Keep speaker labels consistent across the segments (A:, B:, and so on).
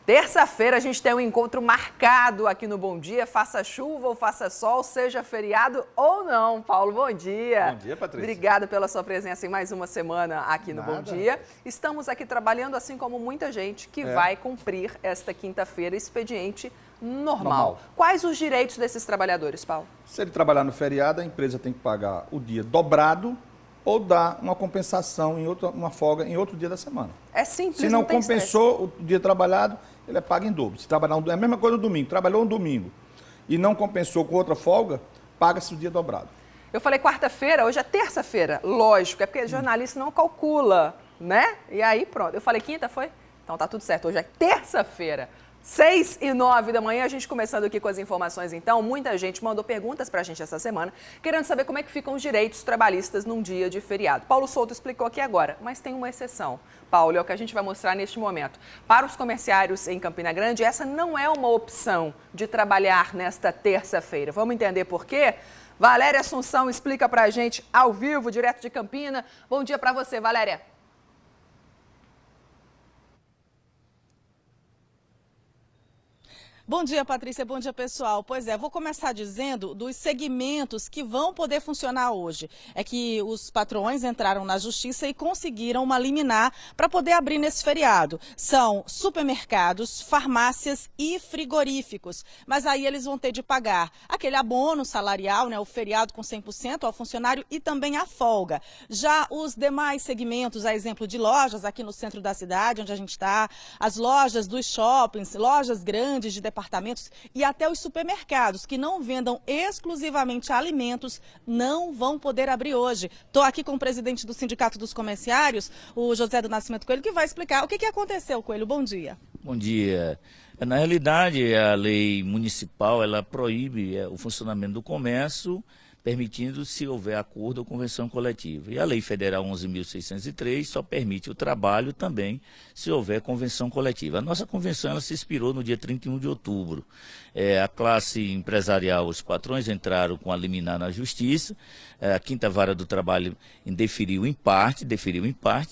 A: Terça-feira a gente tem um encontro marcado aqui no Bom Dia, faça chuva ou faça sol, seja feriado ou não. Paulo, bom dia.
B: Bom dia, Patrícia.
A: Obrigada pela sua presença em mais uma semana aqui no Bom Dia. Estamos aqui trabalhando, assim como muita gente que vai cumprir esta quinta-feira expediente normal. Quais os direitos desses trabalhadores, Paulo?
B: Se ele trabalhar no feriado, a empresa tem que pagar o dia dobrado ou dar uma compensação, uma folga em outro dia da semana.
A: É simples,
B: se não compensou o dia trabalhado, ele é pago em dobro. Se trabalhar é a mesma coisa no domingo, trabalhou um domingo e não compensou com outra folga, paga-se o dia dobrado.
A: Eu falei quarta-feira, hoje é terça-feira. Lógico, é porque jornalista não calcula, né? E aí pronto. Eu falei quinta, foi? Então tá tudo certo. Hoje é terça-feira. 6h09 da manhã, a gente começando aqui com as informações então. Muita gente mandou perguntas pra gente essa semana, querendo saber como é que ficam os direitos trabalhistas num dia de feriado. Paulo Souto explicou aqui agora, mas tem uma exceção. Paulo, é o que a gente vai mostrar neste momento. Para os comerciários em Campina Grande, essa não é uma opção de trabalhar nesta terça-feira. Vamos entender por quê? Valéria Assunção explica pra gente ao vivo, direto de Campina. Bom dia pra você, Valéria.
C: Bom dia, Patrícia. Bom dia, pessoal. Pois é, vou começar dizendo dos segmentos que vão poder funcionar hoje. É que os patrões entraram na justiça e conseguiram uma liminar para poder abrir nesse feriado. São supermercados, farmácias e frigoríficos. Mas aí eles vão ter de pagar aquele abono salarial, né, o feriado com 100% ao funcionário e também a folga. Já os demais segmentos, a exemplo de lojas aqui no centro da cidade, onde a gente está, as lojas dos shoppings, lojas grandes de departamentos e até os supermercados que não vendam exclusivamente alimentos não vão poder abrir hoje. Estou aqui com o presidente do Sindicato dos Comerciários, o José do Nascimento Coelho, que vai explicar o que aconteceu, Coelho. Bom dia.
D: Bom dia. Na realidade, a lei municipal ela proíbe o funcionamento do comércio, permitindo se houver acordo ou convenção coletiva. E a Lei Federal 11.603 só permite o trabalho também se houver convenção coletiva. A nossa convenção ela se expirou no dia 31 de outubro. A classe empresarial, os patrões entraram com a liminar na Justiça, a Quinta Vara do Trabalho deferiu em parte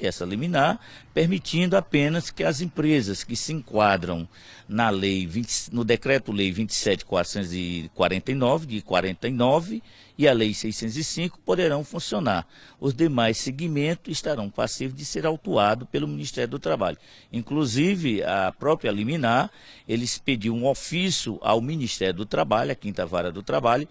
D: essa liminar, permitindo apenas que as empresas que se enquadram na lei no Decreto-Lei 27.449, de 49, e a Lei 605 poderão funcionar. Os demais segmentos estarão passíveis de ser autuados pelo Ministério do Trabalho. Inclusive, a própria liminar, eles pediram um ofício ao Ministério do Trabalho, a Quinta Vara do Trabalho,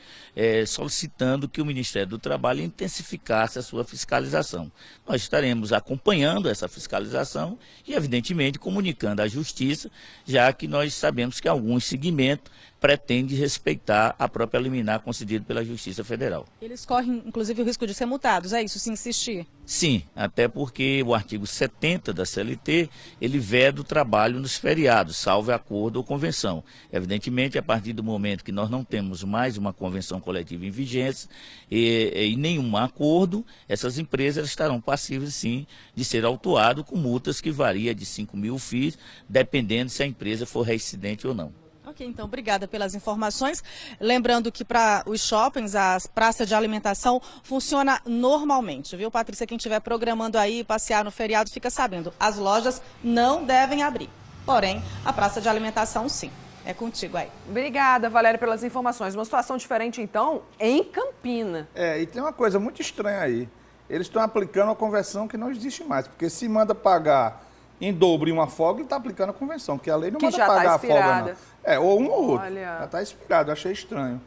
D: solicitando que o Ministério do Trabalho intensificasse a sua fiscalização. Nós estaremos acompanhando essa fiscalização e, evidentemente, comunicando à Justiça, já que nós sabemos que alguns segmentos pretendem respeitar a própria liminar concedida pela Justiça Federal.
C: Eles correm, inclusive, o risco de ser multados, é isso, se insistir?
D: Sim, até porque o artigo 70 da CLT, ele veda o trabalho nos feriados, salvo acordo ou convenção. Evidentemente, a partir do momento que nós não temos mais uma convenção coletiva em vigência e nenhum acordo, essas empresas estarão passíveis, sim, de ser autuadas com multas que variam de 5.000 FIIs, dependendo se a empresa for reincidente ou não.
C: Ok, então, obrigada pelas informações. Lembrando que para os shoppings, as praças de alimentação funciona normalmente, viu, Patrícia? Quem estiver programando aí passear no feriado fica sabendo, as lojas não devem abrir. Porém, a praça de alimentação, sim. É contigo aí.
A: Obrigada, Valéria, pelas informações. Uma situação diferente, então, em Campina.
B: E tem uma coisa muito estranha aí. Eles estão aplicando uma convenção que não existe mais, porque se manda pagar em dobro e uma folga, ele está aplicando a convenção, porque a lei não manda pagar a folga, não. Ou um ou outro. Já está expirado, eu achei estranho.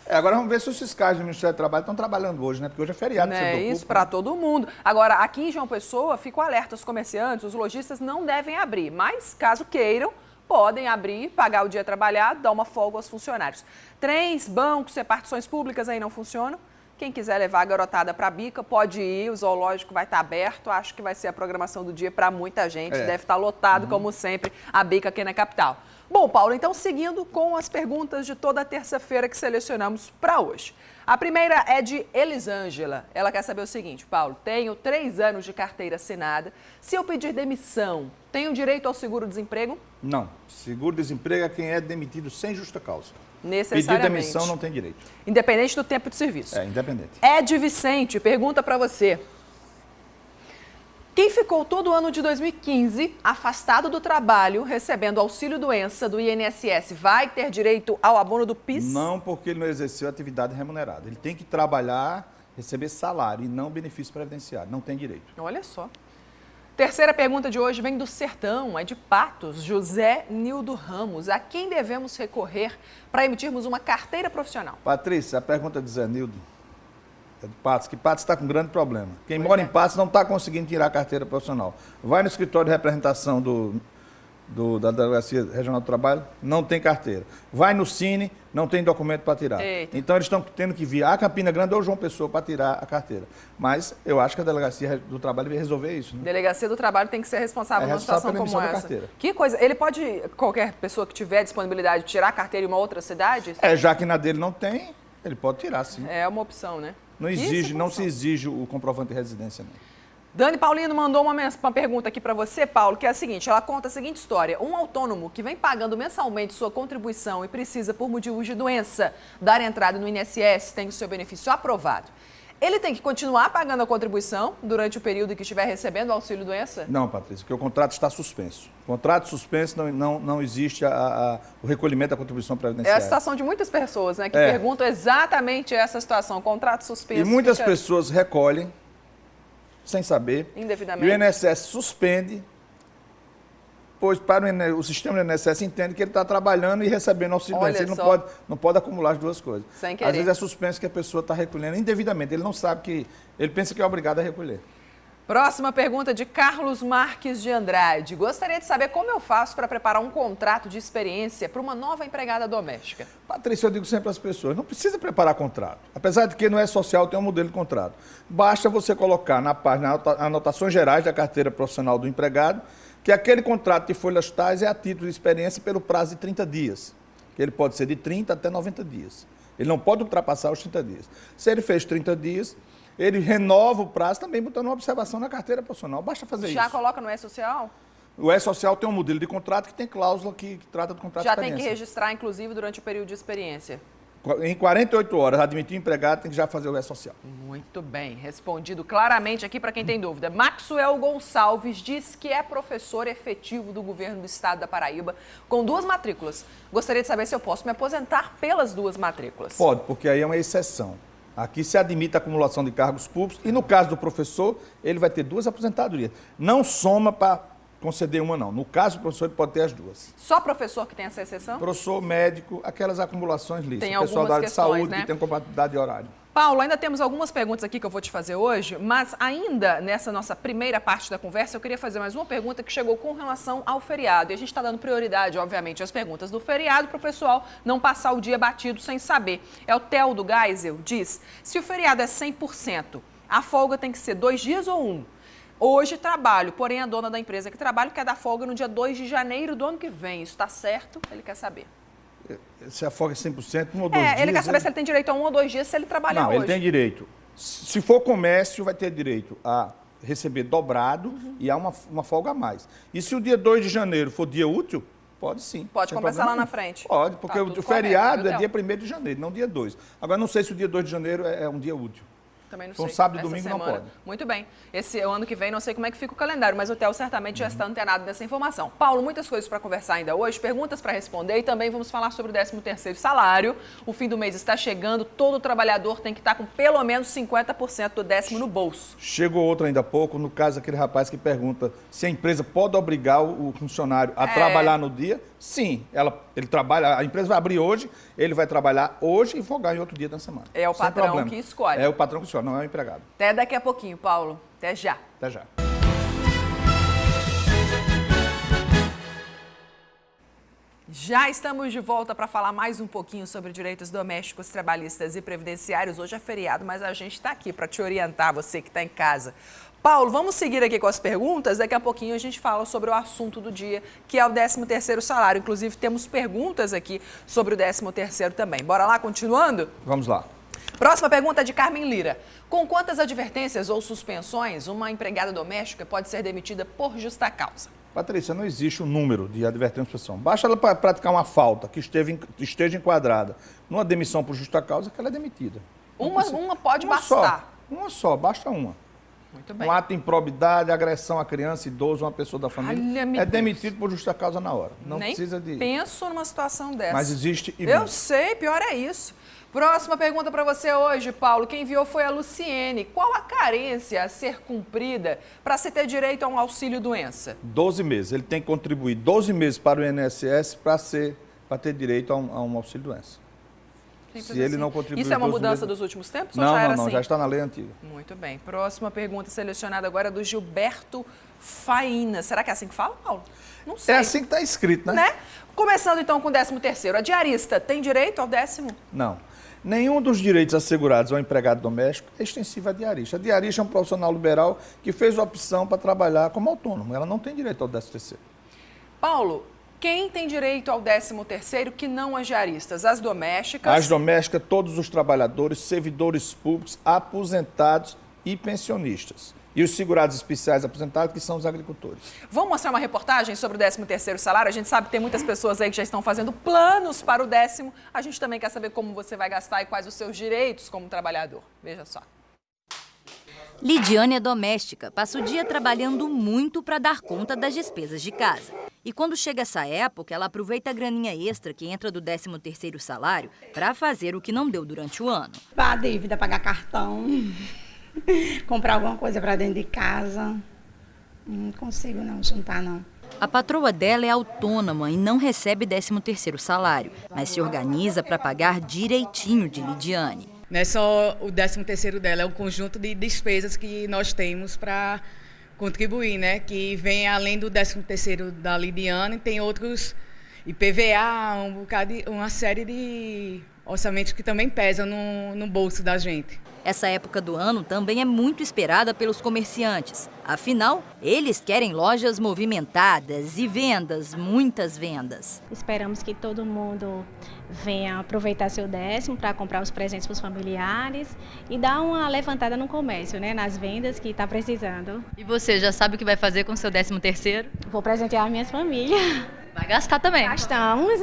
B: Agora vamos ver se os fiscais do Ministério do Trabalho estão trabalhando hoje, né? Porque hoje é feriado.
A: É isso, para todo mundo. Agora, aqui em João Pessoa, fico alerta, os comerciantes, os lojistas não devem abrir, mas caso queiram, podem abrir, pagar o dia trabalhado, dar uma folga aos funcionários. Trens, bancos, repartições públicas aí não funcionam. Quem quiser levar a garotada para a bica, pode ir, o zoológico vai estar aberto. Acho que vai ser a programação do dia para muita gente. Deve estar lotado, como sempre, a bica aqui na capital. Bom, Paulo, então seguindo com as perguntas de toda terça-feira que selecionamos para hoje. A primeira é de Elisângela. Ela quer saber o seguinte, Paulo, tenho 3 anos de carteira assinada. Se eu pedir demissão, tenho direito ao seguro-desemprego?
B: Não. Seguro-desemprego é quem é demitido sem justa causa.
A: Necessariamente.
B: Pedir demissão não tem direito.
A: Independente do tempo de serviço.
B: Independente.
A: Ed Vicente pergunta para você. Quem Quem ficou todo o ano de 2015 afastado do trabalho, recebendo auxílio-doença do INSS, vai ter direito ao abono do PIS?
B: Não, porque ele não exerceu atividade remunerada. Ele tem que trabalhar, receber salário e não benefício previdenciário. Não tem direito.
A: Olha só. Terceira pergunta de hoje vem do Sertão, é de Patos, José Nildo Ramos. A quem devemos recorrer para emitirmos uma carteira profissional?
B: Patrícia, a pergunta de Zé Nildo é de Patos, que Patos está com um grande problema. Quem mora em Patos não está conseguindo tirar a carteira profissional. Vai no escritório de representação da Delegacia Regional do Trabalho, não tem carteira. Vai no Cine, não tem documento para tirar.
A: Eita.
B: Então eles estão tendo que vir a Campina Grande ou João Pessoa para tirar a carteira. Mas eu acho que a Delegacia do Trabalho vai resolver isso. Né?
A: Delegacia do Trabalho tem que ser responsável numa situação como essa. Que coisa. Ele pode, qualquer pessoa que tiver disponibilidade, tirar a carteira em uma outra cidade?
B: Já que na dele não tem, ele pode tirar, sim.
A: É uma opção, né?
B: Não se exige o comprovante de residência, não.
A: Dani Paulino mandou uma pergunta aqui para você, Paulo, que é a seguinte, ela conta a seguinte história. Um autônomo que vem pagando mensalmente sua contribuição e precisa, por motivos de doença, dar entrada no INSS, tem o seu benefício aprovado. Ele tem que continuar pagando a contribuição durante o período em que estiver recebendo o auxílio-doença?
B: Não, Patrícia, porque o contrato está suspenso. O contrato suspenso não existe o recolhimento da contribuição previdenciária.
A: É a situação de muitas pessoas, né, que perguntam exatamente essa situação, o contrato suspenso.
B: E muitas pessoas recolhem sem saber.
A: Indevidamente.
B: E o INSS suspende, pois o sistema do INSS entende que ele está trabalhando e recebendo auxílio-doença. Ele não pode acumular as duas coisas.
A: Sem querer.
B: Às vezes é suspenso que a pessoa está recolhendo indevidamente. Ele não sabe que... Ele pensa que é obrigado a recolher.
A: Próxima pergunta de Carlos Marques de Andrade. Gostaria de saber como eu faço para preparar um contrato de experiência para uma nova empregada doméstica.
B: Patrícia, eu digo sempre às pessoas, não precisa preparar contrato. Apesar de que no E-Social tem um modelo de contrato. Basta você colocar na página anotações gerais da carteira profissional do empregado que aquele contrato de folhas tais é a título de experiência pelo prazo de 30 dias. Que ele pode ser de 30 até 90 dias. Ele não pode ultrapassar os 30 dias. Se ele fez 30 dias... ele renova o prazo também botando uma observação na carteira profissional. Basta fazer isso.
A: Já coloca no E-Social?
B: O E-Social tem um modelo de contrato que tem cláusula que trata do contrato de experiência.
A: Já tem que registrar, inclusive, durante o período de experiência.
B: Em 48 horas, admitir o empregado, tem que já fazer o E-Social.
A: Muito bem, respondido claramente aqui para quem tem dúvida. Maxwell Gonçalves diz que é professor efetivo do governo do estado da Paraíba, com 2 matrículas. Gostaria de saber se eu posso me aposentar pelas 2 matrículas.
B: Pode, porque aí é uma exceção. Aqui se admite a acumulação de cargos públicos e, no caso do professor, ele vai ter 2 aposentadorias. Não soma para conceder uma, não. No caso do professor, ele pode ter as 2.
A: Só professor que tem essa exceção?
B: Professor, médico, aquelas acumulações lícitas.
A: Tem algumas
B: pessoal da área de saúde,
A: né?
B: que tem compatibilidade de horário.
A: Paulo, ainda temos algumas perguntas aqui que eu vou te fazer hoje, mas ainda nessa nossa primeira parte da conversa, eu queria fazer mais uma pergunta que chegou com relação ao feriado. E a gente está dando prioridade, obviamente, às perguntas do feriado para o pessoal não passar o dia batido sem saber. É o Theo do Geisel, diz, se o feriado é 100%, a folga tem que ser 2 dias ou 1? Hoje trabalho, porém a dona da empresa que trabalha quer dar folga no dia 2 de janeiro do ano que vem. Isso está certo? Ele quer saber.
B: Se a folga é 100%, 1 ou 2 dias...
A: ele quer saber se ele tem direito a 1 ou 2 dias se ele trabalhar hoje.
B: Não, ele tem direito. Se for comércio, vai ter direito a receber dobrado e a uma folga a mais. E se o dia 2 de janeiro for dia útil, pode sim.
A: Pode começar lá na frente.
B: Pode, porque
A: tá
B: o feriado é dia 1º de janeiro, não dia 2. Agora, não sei se o dia 2 de janeiro é um dia útil.
A: Também não
B: Então,
A: sei.
B: sábado e domingo não pode.
A: Muito bem. Esse ano que vem, não sei como é que fica o calendário, mas o Theo certamente já está antenado nessa informação. Paulo, muitas coisas para conversar ainda hoje, perguntas para responder e também vamos falar sobre o 13º salário. O fim do mês está chegando, todo trabalhador tem que estar com pelo menos 50% do 10º no bolso.
B: Chegou outro ainda há pouco, no caso aquele rapaz que pergunta se a empresa pode obrigar o funcionário a trabalhar no dia. Sim, ele trabalha, a empresa vai abrir hoje, ele vai trabalhar hoje e folgar em outro dia da semana.
A: É o patrão que escolhe.
B: É o patrão que escolhe, não é o empregado.
A: Até daqui a pouquinho, Paulo. Até já.
B: Até já.
A: Já estamos de volta para falar mais um pouquinho sobre direitos domésticos, trabalhistas e previdenciários. Hoje é feriado, mas a gente está aqui para te orientar, você que está em casa. Paulo, vamos seguir aqui com as perguntas. Daqui a pouquinho a gente fala sobre o assunto do dia, que é o 13º salário. Inclusive, temos perguntas aqui sobre o 13º também. Bora lá, continuando?
B: Vamos lá.
A: Próxima pergunta é de Carmen Lira. Com quantas advertências ou suspensões uma empregada doméstica pode ser demitida por justa causa?
B: Patrícia, não existe um número de advertência ou suspensão. Basta ela praticar uma falta que esteja enquadrada numa demissão por justa causa que ela é demitida.
A: Uma pode bastar?
B: Uma só, basta uma.
A: Muito bem.
B: Um ato de improbidade, agressão a criança, idoso, uma pessoa da família, é demitido por justa causa na hora. Não
A: Nem
B: precisa de...
A: penso numa situação dessa.
B: Mas existe e
A: Eu
B: muito.
A: sei, pior é isso. Próxima pergunta para você hoje, Paulo. Quem enviou foi a Luciene. Qual a carência a ser cumprida para se ter direito a um auxílio-doença?
B: 12 meses. Ele tem que contribuir 12 meses para o INSS para ter direito a um auxílio-doença. Se ele não contribuir...
A: Isso é uma
B: 12
A: mudança
B: meses...
A: dos últimos tempos?
B: Não,
A: ou já era
B: não,
A: assim?
B: já está na lei antiga.
A: Muito bem. Próxima pergunta selecionada agora é do Gilberto Faína. Será que é assim que fala, Paulo? Não sei.
B: É assim que está escrito, né?
A: Começando então com o 13º. A diarista tem direito ao 10º?
B: Não. Nenhum dos direitos assegurados ao empregado doméstico é extensivo à diarista. A diarista é um profissional liberal que fez a opção para trabalhar como autônomo. Ela não tem direito ao 13º.
A: Paulo, quem tem direito ao 13º que não as diaristas? As domésticas?
B: As domésticas, todos os trabalhadores, servidores públicos, aposentados e pensionistas. E os segurados especiais aposentados, que são os agricultores.
A: Vamos mostrar uma reportagem sobre o 13º salário? A gente sabe que tem muitas pessoas aí que já estão fazendo planos para o 10º. A gente também quer saber como você vai gastar e quais os seus direitos como trabalhador. Veja só.
E: Lidiane é doméstica, passa o dia trabalhando muito para dar conta das despesas de casa. E quando chega essa época, ela aproveita a graninha extra que entra do 13º salário para fazer o que não deu durante o ano.
F: Pagar dívida, pagar cartão, comprar alguma coisa para dentro de casa. Não consigo não juntar não.
E: A patroa dela é autônoma e não recebe 13º salário, mas se organiza para pagar direitinho de Lidiane.
G: Não é só o 13º dela, é um conjunto de despesas que nós temos para contribuir, né? Que vem além do 13º da Lidiane, tem outros IPVA, uma série de orçamentos que também pesam no bolso da gente.
E: Essa época do ano também é muito esperada pelos comerciantes. Afinal, eles querem lojas movimentadas e vendas, muitas vendas.
H: Esperamos que todo mundo venha aproveitar seu 10º para comprar os presentes para os familiares e dar uma levantada no comércio, né, nas vendas que está precisando.
E: E você já sabe o que vai fazer com o seu 13º?
H: Vou presentear as minhas famílias.
E: Vai gastar também.
H: Gastamos,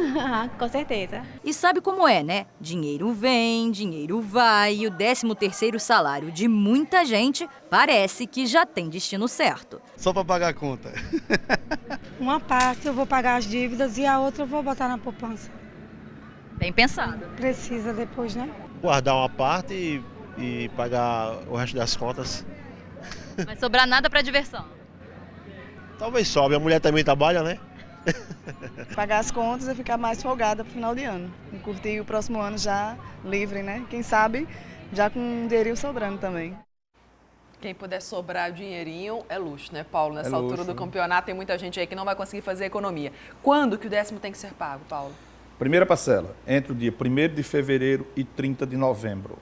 H: com certeza.
E: E sabe como é, né? Dinheiro vem, dinheiro vai e o 13º salário de muita gente parece que já tem destino certo.
I: Só para pagar a conta.
J: Uma parte eu vou pagar as dívidas e a outra eu vou botar na poupança.
E: Bem pensado.
J: Precisa depois, né?
I: Guardar uma parte e pagar o resto das contas.
E: Não vai sobrar nada para diversão.
I: Talvez sobe, a mulher também trabalha, né?
K: Pagar as contas e ficar mais folgada pro final de ano. E curtir o próximo ano já livre, né? Quem sabe já com um dinheirinho sobrando também.
A: Quem puder sobrar o dinheirinho é luxo, né, Paulo? Nessa
B: luxo,
A: altura do
B: né?
A: campeonato tem muita gente aí que não vai conseguir fazer economia. Quando que o 10º tem que ser pago, Paulo?
B: Primeira parcela, entre o dia 1º de fevereiro e 30 de novembro.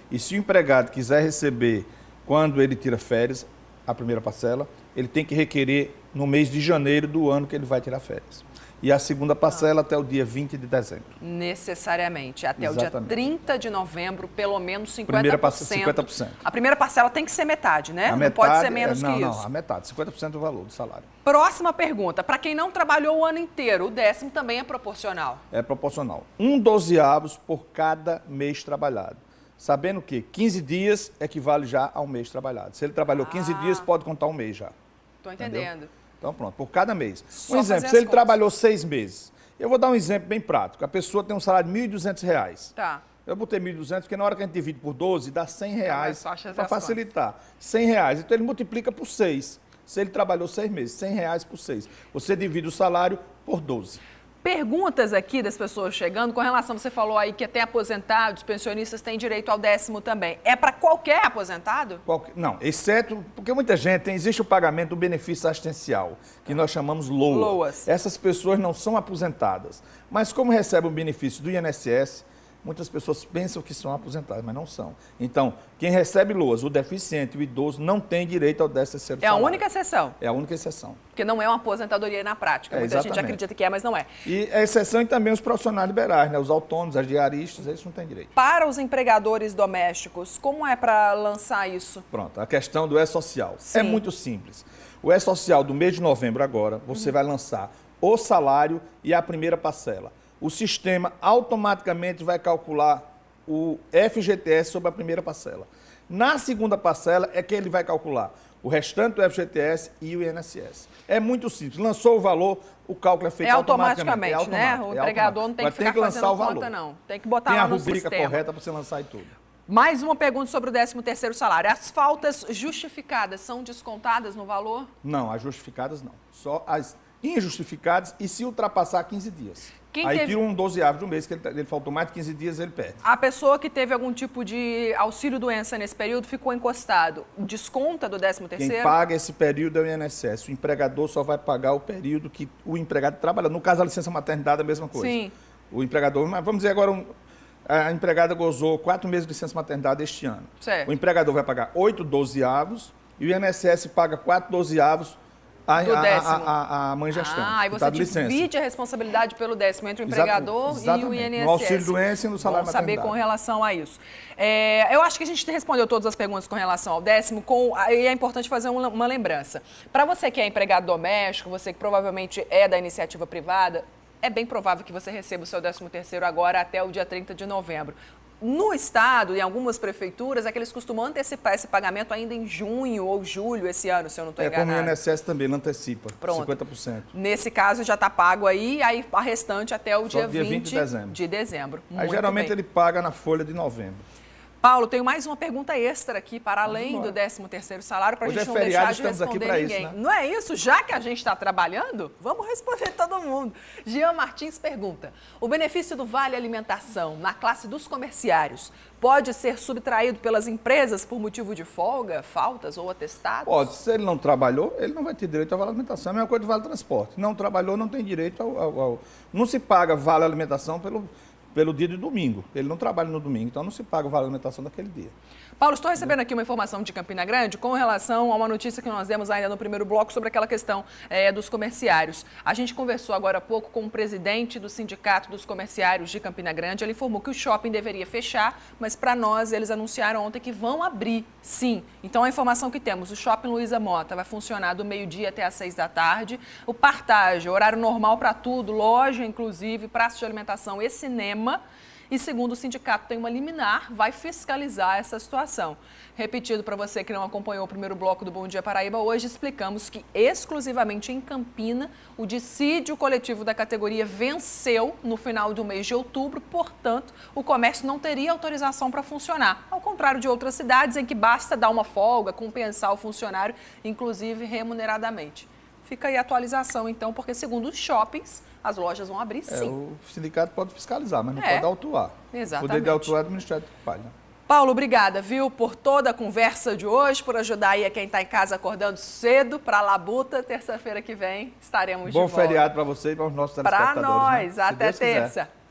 B: E se o empregado quiser receber quando ele tira férias, a primeira parcela, ele tem que requerer no mês de janeiro do ano que ele vai tirar férias. E a segunda parcela até o dia 20 de dezembro.
A: Necessariamente. Até
B: Exatamente.
A: o dia 30 de novembro, pelo menos 50%.
B: Primeira parcela, 50%.
A: A primeira parcela tem que ser metade, né?
B: A
A: não pode ser menos
B: não,
A: que
B: não,
A: isso.
B: a metade, 50% do valor do salário.
A: Próxima pergunta. Para quem não trabalhou o ano inteiro, o 10º também é proporcional?
B: É proporcional. 1/12 por cada mês trabalhado. Sabendo que 15 dias equivale já a um mês trabalhado. Se ele trabalhou 15 dias, pode contar um mês já.
A: Estou entendendo.
B: Então, pronto, por cada mês.
A: Só
B: Um exemplo,
A: fazer
B: se ele
A: as
B: trabalhou 6 meses, eu vou dar um exemplo bem prático. A pessoa tem um salário de R$ 1.200.
A: Tá.
B: Eu botei 1.200 porque na hora que a gente divide por 12, dá R$ 100
A: mais fácil fazer
B: para
A: as
B: facilitar. R$ 100. Então, ele multiplica por 6. Se ele trabalhou 6 meses, R$ 100 por 6. Você divide o salário por 12.
A: Perguntas aqui das pessoas chegando com relação, você falou aí que até aposentados, pensionistas têm direito ao 10º também. É para qualquer aposentado?
B: Não, exceto, porque muita gente existe o pagamento do benefício assistencial, que nós chamamos LOA.
A: LOAs.
B: Essas pessoas não são aposentadas, mas como recebem o benefício do INSS, muitas pessoas pensam que são aposentadas, mas não são. Então, quem recebe LOAs, o deficiente, o idoso, não tem direito ao 13º salário.
A: É a única exceção?
B: É a única exceção.
A: Porque não é uma aposentadoria na prática. Muita gente acredita que é, mas não é.
B: E a exceção e também os profissionais liberais, né? Os autônomos, as diaristas, eles não têm direito.
A: Para os empregadores domésticos, como é para lançar isso?
B: Pronto, a questão do E-Social.
A: Sim.
B: É muito simples. O E-Social do mês de novembro agora, você vai lançar o salário e a primeira parcela. O sistema automaticamente vai calcular o FGTS sobre a primeira parcela. Na segunda parcela é que ele vai calcular o restante do FGTS e o INSS. É muito simples. Lançou o valor, o cálculo é feito automaticamente.
A: Né? O empregador não tem que ficar fazendo conta, não. Tem que botar lá no sistema.
B: Tem a rubrica correta para você lançar e tudo.
A: Mais uma pergunta sobre o 13º salário. As faltas justificadas são descontadas no valor?
B: Não, as justificadas não. Só as injustificadas e se ultrapassar 15 dias. Aí tira um 12º de um mês, que ele faltou mais de 15 dias, ele perde.
A: A pessoa que teve algum tipo de auxílio-doença nesse período ficou encostado, desconta do 13º?
B: Quem paga esse período é o INSS. O empregador só vai pagar o período que o empregado trabalha. No caso, a licença maternidade é a mesma coisa.
A: Sim.
B: O empregador, mas vamos dizer agora, a empregada gozou 4 meses de licença maternidade este ano.
A: Certo.
B: O empregador vai pagar 8 12avos e o INSS paga 4 12avos a mãe gestante.
A: Aí você divide a responsabilidade pelo 10º entre o empregador e o INSS.
B: No auxílio-doença e no salário maternidade.
A: Saber com relação a isso. Eu acho que a gente respondeu todas as perguntas com relação ao 10º, e é importante fazer uma lembrança. Para você que é empregado doméstico, você que provavelmente é da iniciativa privada, é bem provável que você receba o seu 13º agora até o dia 30 de novembro. No Estado, em algumas prefeituras, é que eles costumam antecipar esse pagamento ainda em junho ou julho esse ano, se eu não estou enganado.
B: Como o INSS também, ele antecipa.
A: Pronto.
B: 50%.
A: Nesse caso já está pago aí a restante até o dia
B: 20
A: de dezembro.
B: Aí geralmente ele paga na folha de novembro.
A: Paulo, tenho mais uma pergunta extra aqui, para além do 13º salário, para a gente não deixar de responder ninguém.
B: Isso, né?
A: Não é isso? Já que a gente está trabalhando, vamos responder todo mundo. Jean Martins pergunta, o benefício do Vale Alimentação na classe dos comerciários pode ser subtraído pelas empresas por motivo de folga, faltas ou atestados?
B: Pode. Se ele não trabalhou, ele não vai ter direito ao Vale Alimentação. É a mesma coisa do Vale Transporte. Não trabalhou, não tem direito ao... Não se paga Vale Alimentação pelo dia de domingo. Ele não trabalha no domingo, então não se paga o vale alimentação daquele dia.
A: Paulo, estou recebendo aqui uma informação de Campina Grande com relação a uma notícia que nós demos ainda no primeiro bloco sobre aquela questão dos comerciários. A gente conversou agora há pouco com o presidente do Sindicato dos Comerciários de Campina Grande. Ele informou que o shopping deveria fechar, mas para nós eles anunciaram ontem que vão abrir, sim. Então a informação que temos, o shopping Luiza Mota vai funcionar do meio-dia até às 6 da tarde. O Partage, horário normal para tudo, loja inclusive, praça de alimentação e cinema. E segundo o sindicato tem uma liminar, vai fiscalizar essa situação. Repetido para você que não acompanhou o primeiro bloco do Bom Dia Paraíba, hoje explicamos que exclusivamente em Campina o dissídio coletivo da categoria venceu no final do mês de outubro, portanto o comércio não teria autorização para funcionar, ao contrário de outras cidades em que basta dar uma folga, compensar o funcionário, inclusive remuneradamente. Fica aí a atualização, então, porque segundo os shoppings, as lojas vão abrir sim.
B: O sindicato pode fiscalizar, mas não pode autuar.
A: Exatamente.
B: O poder de autuar é do Ministério do Trabalho.
A: Paulo, obrigada, viu, por toda a conversa de hoje, por ajudar aí a quem está em casa acordando cedo para a labuta. Terça-feira que vem estaremos de volta.
B: Bom feriado para você e para os nossos telespectadores.
A: Para nós,
B: né?
A: até terça.